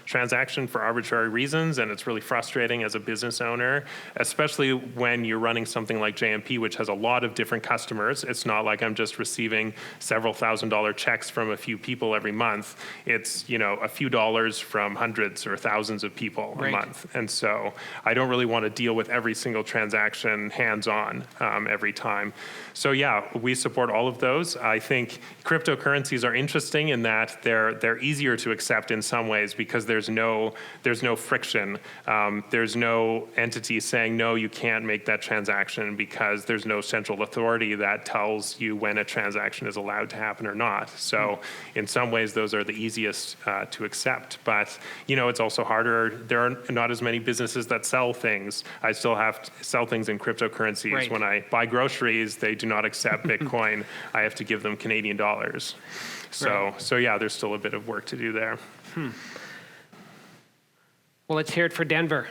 transaction for arbitrary reasons, and it's really frustrating as a business owner, especially when you're running something like JMP, which has a lot of different customers. It's not like I'm just receiving several $1,000 checks from a few people every month. It's a few dollars from hundreds or thousands of people a month. And so I don't really want to deal with every single transaction hands-on every time. So yeah, we support all of those. I think cryptocurrencies are interesting in that they're easier to accept in some ways, because there's no friction. There's no entity saying, no, you can't make that transaction, because there's no central authority that tells you when a transaction is allowed to happen or not. So in some ways, those are the easiest to accept. But it's also harder. There are not as many businesses that sell things. I still have to sell things in cryptocurrencies. Right. When I buy groceries, they do not accept Bitcoin. I have to give them Canadian dollars. So yeah, there's still a bit of work to do there. Well, let's hear it for Denver.